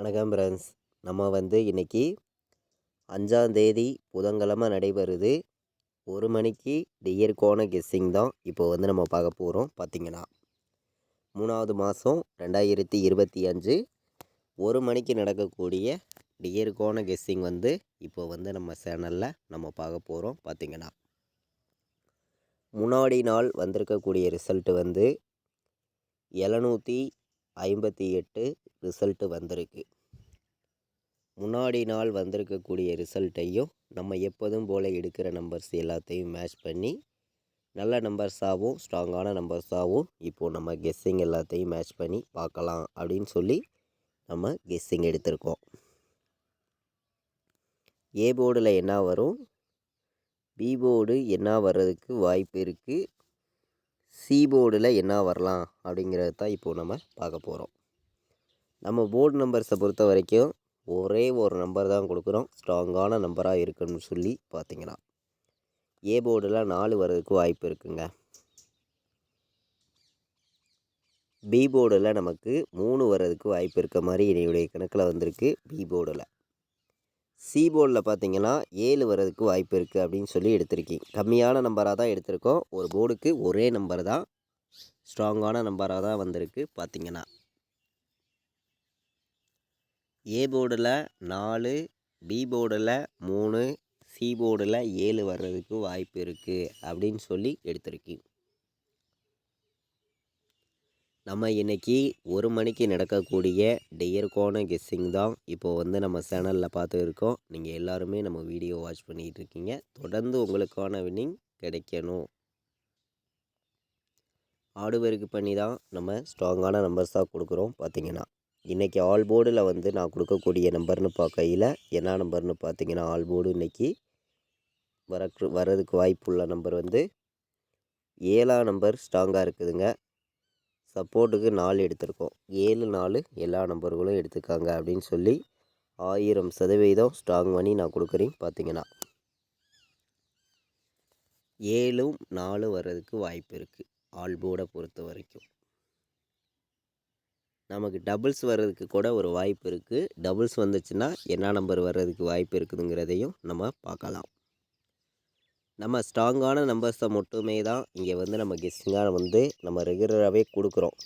வணக்கம் ஃப்ரெண்ட்ஸ். நம்ம இன்னைக்கு 5ஆம் தேதி புதன்கிழமை நடைபெறுது. 1 மணிக்கு டியர்கான கெஸ்ஸிங் தான் இப்போ நம்ம பார்க்க போகிறோம். பார்த்தீங்கன்னா 3வது மாதம் 2025 1 மணிக்கு நடக்கக்கூடிய டியர்கான கெஸ்ஸிங் இப்போ நம்ம சேனலில் நம்ம பார்க்க போகிறோம். பார்த்தீங்கன்னா முன்னாடி நாள் வந்திருக்கக்கூடிய ரிசல்ட்டு 758 ரிசல்ட்டு வந்திருக்கு. முன்னாடி நாள் வந்திருக்கக்கூடிய ரிசல்ட்டையும் நம்ம எப்போதும் போல் எடுக்கிற நம்பர்ஸ் எல்லாத்தையும் மேட்ச் பண்ணி நல்ல நம்பர்ஸாகவும் ஸ்ட்ராங்கான நம்பர்ஸாகவும் இப்போது நம்ம கெஸ்ஸிங் எல்லாத்தையும் மேட்ச் பண்ணி பார்க்கலாம் அப்படின்னு சொல்லி நம்ம கெஸ்ஸிங் எடுத்திருக்கோம். ஏ போர்டில் என்ன வரும், பி போர்டு என்ன வர்றதுக்கு வாய்ப்பு இருக்குது, சி போர்டில் என்ன வரலாம் அப்படிங்கிறது தான் இப்போது நம்ம பார்க்க போகிறோம். நம்ம போர்டு நம்பர்ஸை பொறுத்த வரைக்கும் ஒரே ஒரு நம்பர் தான் கொடுக்குறோம், ஸ்ட்ராங்கான நம்பராக இருக்குன்னு சொல்லி பார்த்தீங்கன்னா ஏ போர்டில் 4 வர்றதுக்கு வாய்ப்பு இருக்குங்க. பி போர்டில் நமக்கு 3 வர்றதுக்கு வாய்ப்பு இருக்க மாதிரி என்னுடைய கணக்கில் வந்திருக்கு. பி போர்டில் சி போர்டில் பார்த்தீங்கன்னா 7 வர்றதுக்கு வாய்ப்பு இருக்குது அப்படின்னு சொல்லி எடுத்திருக்கீங்க. கம்மியான நம்பராக தான் எடுத்திருக்கோம். ஒரு போர்டுக்கு ஒரே நம்பர் தான் ஸ்ட்ராங்கான நம்பராக தான் வந்திருக்கு. பார்த்தீங்கன்னா ஏ போர்டில் 4, பி போர்டில் 3, சி போர்டில் 7 வர்றதுக்கு வாய்ப்பு இருக்குது அப்படின்னு சொல்லி எடுத்திருக்கீங்க. நம்ம இன்றைக்கி 1 மணிக்கு நடக்கக்கூடிய டியர்கான கெஸ்ஸிங் தான் இப்போது நம்ம சேனலில் பார்த்து இருக்கோம். நீங்கள் எல்லாருமே நம்ம வீடியோ வாட்ச் பண்ணிகிட்டு இருக்கீங்க. தொடர்ந்து உங்களுக்கான வின்னிங் கிடைக்கணும். ஆடுவருக்கு பண்ணி தான் நம்ம ஸ்ட்ராங்கான நம்பர்ஸாக கொடுக்குறோம். பார்த்தீங்கன்னா இன்றைக்கி ஆல் போர்டில் நான் கொடுக்கக்கூடிய நம்பர்னு பார்க்கையில் என்ன நம்பர்னு பார்த்தீங்கன்னா, ஆல் போர்டு இன்றைக்கி வர்றதுக்கு வாய்ப்புள்ள நம்பர் 7ஆம் நம்பர் ஸ்ட்ராங்காக இருக்குதுங்க. சப்போர்ட்டுக்கு 4 எடுத்திருக்கோம். 7, 4 எல்லா நம்பர்களும் எடுத்துக்காங்க அப்படின்னு சொல்லி 1000% ஸ்ட்ராங் பண்ணி நான் கொடுக்குறேன். பார்த்தீங்கன்னா 7, 4 வர்றதுக்கு வாய்ப்பு இருக்குது. ஆல் போர்டை பொறுத்த வரைக்கும் நமக்கு டபுள்ஸ் வர்றதுக்கு கூட ஒரு வாய்ப்பு இருக்குது. டபுள்ஸ் வந்துச்சுன்னா என்ன நம்பர் வர்றதுக்கு வாய்ப்பு இருக்குதுங்கிறதையும் நம்ம பார்க்கலாம். நம்ம ஸ்ட்ராங்கான நம்பர்ஸை மட்டுமே தான் இங்கே நம்ம கெஸ்ஸிங்காக நம்ம ரெகுலராகவே கொடுக்குறோம்.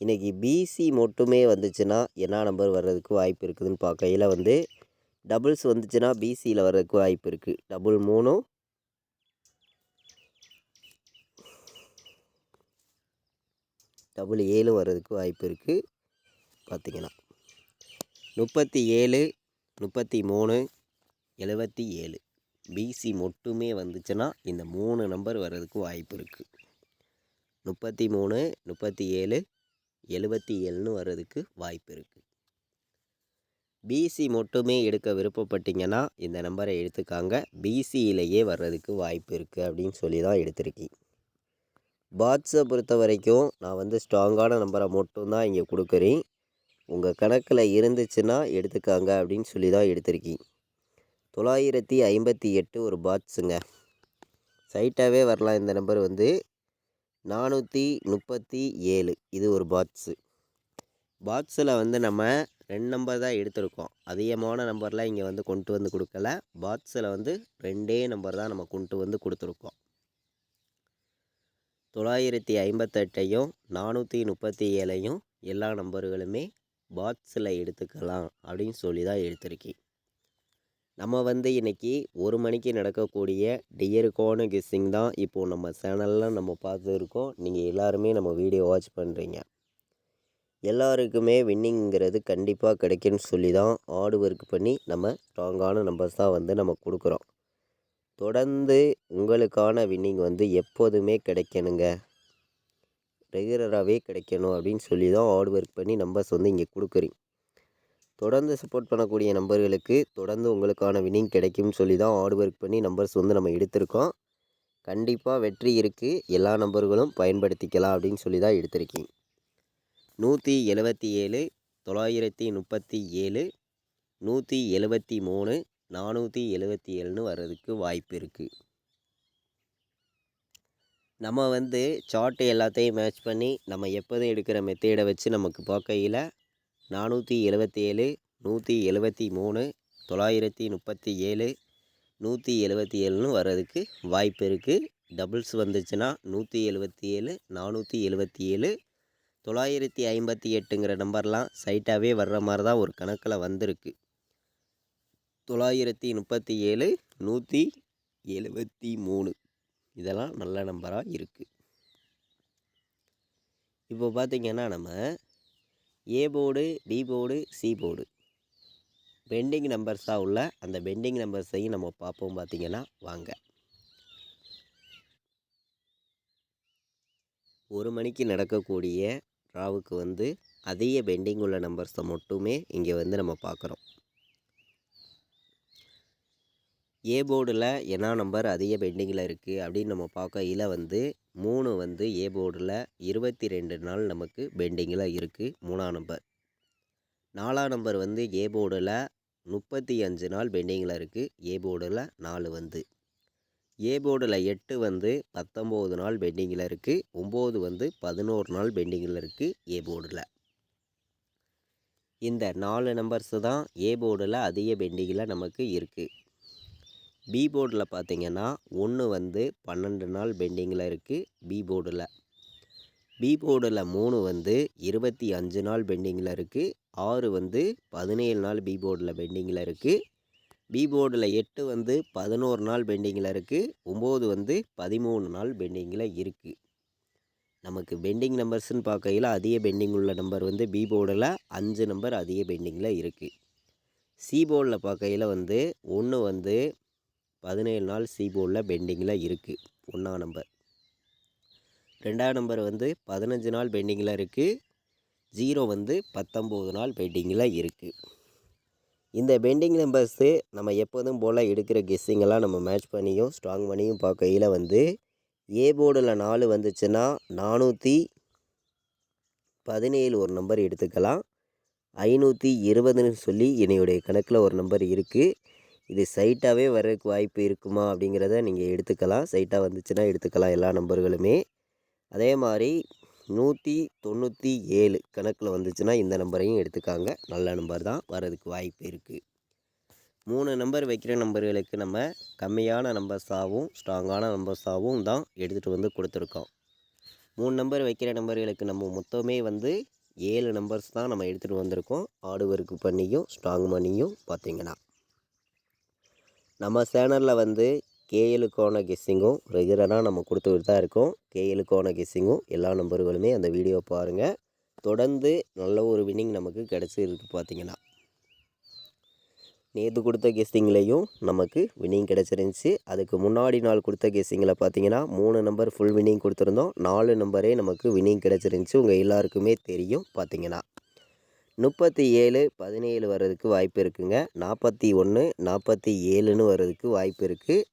இன்றைக்கி பிசி மட்டுமே வந்துச்சுன்னா என்ன நம்பர் வர்றதுக்கு வாய்ப்பு இருக்குதுன்னு பார்க்கையில் டபுள்ஸ் வந்துச்சுன்னா பிசியில் வர்றதுக்கு வாய்ப்பு இருக்குது. 3 7 வர்றதுக்கு வாய்ப்பு இருக்குது. பார்த்திங்கன்னா 37, 33, 77 பிசி மட்டுமே வந்துச்சுன்னா இந்த 3 நம்பர் வர்றதுக்கு வாய்ப்பு இருக்குது. 33, 37, 77ன்னு வர்றதுக்கு வாய்ப்பு இருக்குது. பிசி மட்டுமே எடுக்க விருப்பப்பட்டீங்கன்னா இந்த நம்பரை எடுத்துக்காங்க. பிசியிலேயே வர்றதுக்கு வாய்ப்பு இருக்குது அப்படின்னு சொல்லி தான் எடுத்திருக்கேன். பாட்ஸை பொறுத்த வரைக்கும் நான் ஸ்ட்ராங்கான நம்பரை மட்டும்தான் இங்கே கொடுக்குறேன். உங்கள் கணக்கில் இருந்துச்சுன்னா எடுத்துக்காங்க அப்படின்னு சொல்லி தான் எடுத்திருக்கேன். 958 ஒரு பாட்ஸுங்க. சைட்டாகவே வரலாம். இந்த நம்பர் 437 இது ஒரு பாட்ஸு. பாட்ஸில் நம்ம 2 நம்பர் தான் எடுத்திருக்கோம். அதிகமான நம்பர்லாம் இங்கே கொண்டு கொடுக்கல. பாட்ஸில் 2 நம்பர் தான் நம்ம கொண்டு கொடுத்துருக்கோம். 958ஐயும் 437ஐயும் எல்லா நம்பர்களுமே பாட்ஸில் எடுத்துக்கலாம் அப்படின்னு சொல்லி தான் எடுத்திருக்கேன். நம்ம இன்றைக்கி 1 மணிக்கு நடக்கக்கூடிய டியர்கான கெஸ்ஸிங் தான் இப்போது நம்ம சேனலில் நம்ம பார்த்துருக்கோம். நீங்கள் எல்லாருமே நம்ம வீடியோ வாட்ச் பண்ணுறீங்க. எல்லாருக்குமே வின்னிங்கிறது கண்டிப்பாக கிடைக்குன்னு சொல்லி தான் ஹார்ட் ஒர்க் பண்ணி நம்ம ஸ்ட்ராங்கான நம்பர்ஸ் தான் நம்ம கொடுக்குறோம். தொடர்ந்து உங்களுக்கான வின்னிங் எப்போதுமே கிடைக்கணுங்க. ரெகுலராகவே கிடைக்கணும் அப்படின்னு சொல்லி தான் ஹார்ட் ஒர்க் பண்ணி நம்பர்ஸ் இங்கே கொடுக்குறேன். தொடர்ந்து சப்போர்ட் பண்ணக்கூடிய நம்பர்களுக்கு தொடர்ந்து உங்களுக்கான வின்னிங் கிடைக்கும்னு சொல்லி தான் ஹார்ட் ஒர்க் பண்ணி நம்பர்ஸ் நம்ம எடுத்திருக்கோம். கண்டிப்பாக வெற்றி இருக்குது. எல்லா நம்பர்களும் பயன்படுத்திக்கலாம் அப்படின்னு சொல்லி தான் எடுத்திருக்கேன். 177, 937, 173, 477ன்னு வர்றதுக்கு வாய்ப்பு இருக்குது. நம்ம சார்ட்டு எல்லாத்தையும் மேட்ச் பண்ணி நம்ம எப்போதும் எடுக்கிற மெத்தேடை வச்சு நமக்கு பார்க்கையில் 477, 173, 937, 177ன்னு வர்றதுக்கு வாய்ப்பு இருக்குது. டபுள்ஸ் வந்துச்சுன்னா 177, 477, 958ங்கிற நம்பர்லாம் சைட்டாகவே வர்ற மாதிரி தான் ஒரு கணக்கில் வந்திருக்கு. 937, 173 இதெல்லாம் நல்ல நம்பராக இருக்குது. இப்போ பார்த்திங்கன்னா நம்ம A board, B board, C board pending நம்பர்ஸாக உள்ள அந்த பெண்டிங் நம்பர்ஸையும் நம்ம பார்ப்போம். பார்த்திங்கன்னா வாங்க. 1 மணிக்கு நடக்கக்கூடிய ராவுக்கு வந்து அதிக பெண்டிங் உள்ள நம்பர்ஸை மட்டுமே இங்கே வந்து நம்ம பார்க்குறோம். ஏ போர்டில் என்ன நம்பர் அதிக பெண்டிங்கில் இருக்குது அப்படின்னு நம்ம பார்க்கையில் வந்து 3 வந்து ஏ போர்டில் 22 நாள் நமக்கு பெண்டிங்கில் இருக்குது. 3ஆம் நம்பர். 4ஆம் நம்பர் வந்து ஏ போர்டில் 35 நாள் பெண்டிங்கில் இருக்குது. ஏ போர்டில் 4 வந்து. ஏ போர்டில் 8 வந்து 19 நாள் பெண்டிங்கில் இருக்குது. 9 வந்து 11 நாள் பெண்டிங்கில் இருக்குது ஏ போர்டில். இந்த 4 நம்பர்ஸு தான் ஏ போர்டில் அதிக பெண்டிங்கில் நமக்கு இருக்குது. பி போர்டில் பார்த்திங்கன்னா 1 வந்து 12 நாள் பெண்டிங்கில் இருக்குது பி போர்டில். பி போர்டில் 3 வந்து 25 நாள் பெண்டிங்கில் இருக்குது. 6 வந்து 17 நாள் பி போர்டில் பெண்டிங்கில் இருக்குது. பி போர்டில் 8 வந்து 11 நாள் பெண்டிங்கில் இருக்குது. 9 வந்து 13 நாள் பெண்டிங்கில் இருக்குது. நமக்கு பெண்டிங் நம்பர்ஸ்ன்னு பார்க்கையில் அதிக பெண்டிங் உள்ள நம்பர் வந்து பி போர்டில் 5 நம்பர் அதிக பெண்டிங்கில் இருக்குது. சி போர்டில் பார்க்கையில் வந்து 1 வந்து 17 நாள் சி போர்டில் பெண்டிங்கில் இருக்குது 1ஆம் நம்பர். 2ஆம் நம்பர் வந்து 15 நாள் பெண்டிங்கில் இருக்குது. 0 வந்து 19 நாள் பெண்டிங்கில் இருக்குது. இந்த பெண்டிங் நம்பர்ஸு நம்ம எப்போதும் போல் எடுக்கிற கெஸ்ஸிங்கெல்லாம் நம்ம மேட்ச் பண்ணியும் ஸ்ட்ராங் பண்ணியும் பார்க்கையில் வந்து ஏ போர்டில் 4 வந்துச்சுன்னா 417 ஒரு நம்பர் எடுத்துக்கலாம். 520ன்னு சொல்லி என்னுடைய கணக்கில் ஒரு நம்பர் இருக்குது. இது சைட்டாகவே வர்றதுக்கு வாய்ப்பு இருக்குமா அப்படிங்கிறத நீங்கள் எடுத்துக்கலாம். சைட்டாக வந்துச்சுன்னா எடுத்துக்கலாம் எல்லா நம்பர்களுமே. அதே மாதிரி 197 கணக்கில் வந்துச்சுன்னா இந்த நம்பரையும் எடுத்துக்காங்க. நல்ல நம்பர் தான், வர்றதுக்கு வாய்ப்பு இருக்குது. 3 நம்பர் வைக்கிற நம்பர்களுக்கு நம்ம கம்மியான நம்பர்ஸாகவும் ஸ்ட்ராங்கான நம்பர்ஸாகவும் தான் எடுத்துகிட்டு வந்து கொடுத்துருக்கோம். 3 நம்பர் வைக்கிற நம்பர்களுக்கு நம்ம மொத்தமே வந்து 7 நம்பர்ஸ் தான் நம்ம எடுத்துகிட்டு வந்திருக்கோம். ஹார்டு ஒர்க்கு பண்ணியும் ஸ்ட்ராங் பண்ணியும் பார்த்திங்கன்னா நம்ம சேனலில் வந்து கேஎலுக்கான கெஸ்ஸிங்கும் ரெகுலராக நம்ம கொடுத்துக்கிட்டு தான் இருக்கோம். கேஎலுக்கான கெஸ்ஸிங்கும் எல்லா நம்பர்களுமே அந்த வீடியோ பாருங்கள். தொடர்ந்து நல்ல ஒரு வின்னிங் நமக்கு கிடச்சிருக்கு. பார்த்திங்கன்னா நேற்று கொடுத்த கெஸ்ஸிங்லேயும் நமக்கு வின்னிங் கிடச்சிருந்துச்சி. அதுக்கு முன்னாடி நாள் கொடுத்த கெஸ்ஸிங்கில் பார்த்திங்கன்னா 3 நம்பர் ஃபுல் வின்னிங் கொடுத்துருந்தோம். 4 நம்பரே நமக்கு வின்னிங் கிடச்சிருந்துச்சி. உங்கள் எல்லாருக்குமே தெரியும். பார்த்திங்கன்னா 37, 17 வர்றதுக்கு வாய்ப்பு இருக்குங்க. 41, 47ன்னு வர்றதுக்கு வாய்ப்பு இருக்குது.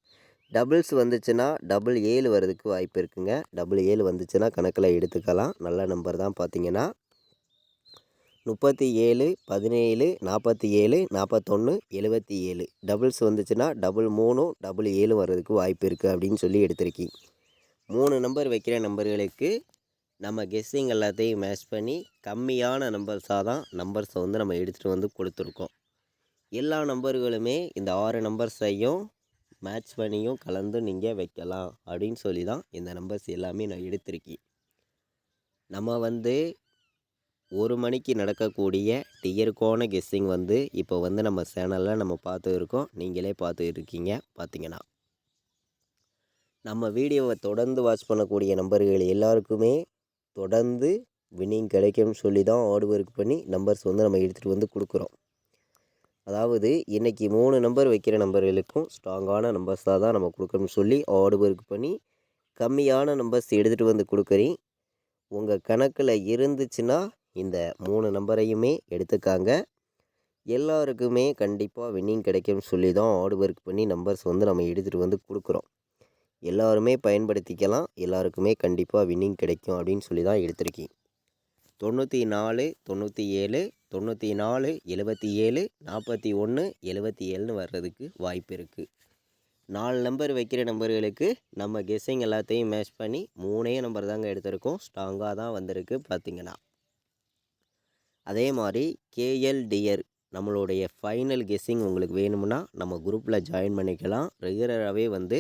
டபுள்ஸ் வந்துச்சுன்னா 77 வர்றதுக்கு வாய்ப்பு இருக்குங்க. 77 வந்துச்சுன்னா கணக்கில் எடுத்துக்கலாம். நல்ல நம்பர் தான். பார்த்திங்கன்னா 37, 17, 47, 41, 77 டபுள்ஸ் வந்துச்சுன்னா 33, 77 வர்றதுக்கு வாய்ப்பு இருக்குது அப்படின்னு சொல்லி எடுத்திருக்கீங்க. 3 நம்பர் வைக்கிற நம்பர்களுக்கு நம்ம கெஸ்ஸிங் எல்லாத்தையும் மேட்ச் பண்ணி கம்மியான நம்பர்ஸாக தான் நம்பர்ஸை வந்து நம்ம எடுத்துகிட்டு வந்து கொடுத்துருக்கோம். எல்லா நம்பர்களுமே இந்த 6 நம்பர்ஸையும் மேட்ச் பண்ணியும் கலந்து நீங்கள் வைக்கலாம் அப்படின்னு சொல்லி தான் இந்த நம்பர்ஸ் எல்லாமே நான் எடுத்திருக்கேன். நம்ம வந்து 1 மணிக்கு நடக்கக்கூடிய டியருக்கான கெஸ்ஸிங் வந்து இப்போ வந்து நம்ம சேனலில் நம்ம பார்த்து இருக்கோம். நீங்களே பார்த்து இருக்கீங்க. பார்த்திங்கன்னா நம்ம வீடியோவை தொடர்ந்து வாட்ச் பண்ணக்கூடிய நம்பர்கள் எல்லாருக்குமே தொடர்ந்து வின்னிங் கிடைக்கும்னு சொல்லி தான் ஹார்ட் ஒர்க் பண்ணி நம்பர்ஸ் வந்து நம்ம எடுத்துகிட்டு வந்து கொடுக்குறோம். அதாவது இன்றைக்கி 3 நம்பர் வைக்கிற நம்பர்களுக்கும் ஸ்ட்ராங்கான நம்பர்ஸாக தான் நம்ம கொடுக்கணும்னு சொல்லி ஹார்ட் ஒர்க் பண்ணி கம்மியான நம்பர்ஸ் எடுத்துகிட்டு வந்து கொடுக்குறேன். உங்கள் கணக்கில் இருந்துச்சுன்னா இந்த 3 நம்பரையுமே எடுத்துக்காங்க. எல்லாருக்குமே கண்டிப்பாக வின்னிங் கிடைக்கும்னு சொல்லி தான் ஹார்ட் ஒர்க் பண்ணி நம்பர்ஸ் வந்து நம்ம எடுத்துகிட்டு வந்து கொடுக்குறோம். எல்லாருமே பயன்படுத்திக்கலாம். எல்லாருக்குமே கண்டிப்பாக வின்னிங் கிடைக்கும் அப்படின்னு சொல்லி தான் எடுத்திருக்கேன். 94, 97, 94, 77, 41, 77ன்னு வர்றதுக்கு வாய்ப்பு இருக்குது. 4 நம்பர் வைக்கிற நம்பர்களுக்கு நம்ம கெஸ்ஸிங் எல்லாத்தையும் மேட்ச் பண்ணி 3 நம்பர் தாங்க எடுத்திருக்கோம். ஸ்ட்ராங்காக தான் வந்திருக்கு. பார்த்திங்கன்னா அதே மாதிரி கேஎல் டியர் நம்மளுடைய ஃபைனல் கெஸ்ஸிங் உங்களுக்கு வேணும்னா நம்ம குரூப்பில் ஜாயின் பண்ணிக்கலாம். ரெகுலராகவே வந்து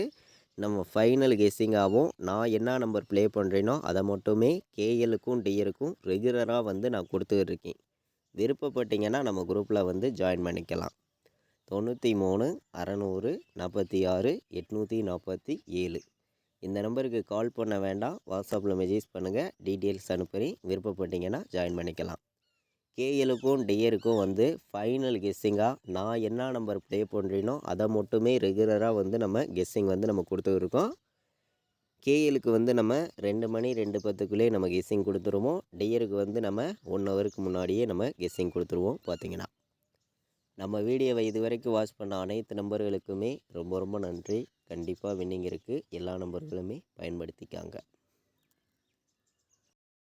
நம்ம ஃபைனல் கெஸ்ஸிங்காகவும் நான் என்ன நம்பர் ப்ளே பண்ணுறேனோ அதை மட்டுமே கேஎலுக்கும் டியருக்கும் ரெகுலராக வந்து நான் கொடுத்துட்ருக்கேன். விருப்பப்பட்டீங்கன்னா நம்ம குரூப்பில் வந்து ஜாயின் பண்ணிக்கலாம். 93 600 46 847 இந்த நம்பருக்கு கால் பண்ண வேண்டாம். வாட்ஸ்அப்பில் மெசேஜ் பண்ணுங்கள். டீட்டெயில்ஸ் அனுப்புகிறேன். விருப்பப்பட்டீங்கன்னா ஜாயின் பண்ணிக்கலாம். கேஎலுக்கும் டியருக்கும் வந்து ஃபைனல் கெஸ்ஸிங்காக நான் என்ன நம்பர் ப்ளே பண்ணுறேனோ அதை மட்டுமே ரெகுலராக வந்து நம்ம கெஸ்ஸிங் வந்து நம்ம கொடுத்துருக்கோம். கேஎலுக்கு வந்து நம்ம 2 மணி 2:10க்குள்ளே நம்ம கெஸ்ஸிங் கொடுத்துருவோம். டியருக்கு வந்து நம்ம 1 ஹவருக்கு முன்னாடியே நம்ம கெஸ்ஸிங் கொடுத்துருவோம். பார்த்தீங்கன்னா நம்ம வீடியோவை இதுவரைக்கும் வாட்ச் பண்ண அனைத்து நம்பர்களுக்குமே ரொம்ப ரொம்ப நன்றி. கண்டிப்பாக வின்னிங் இருக்குது. எல்லா நம்பர்களுமே பயன்படுத்திக்காங்க.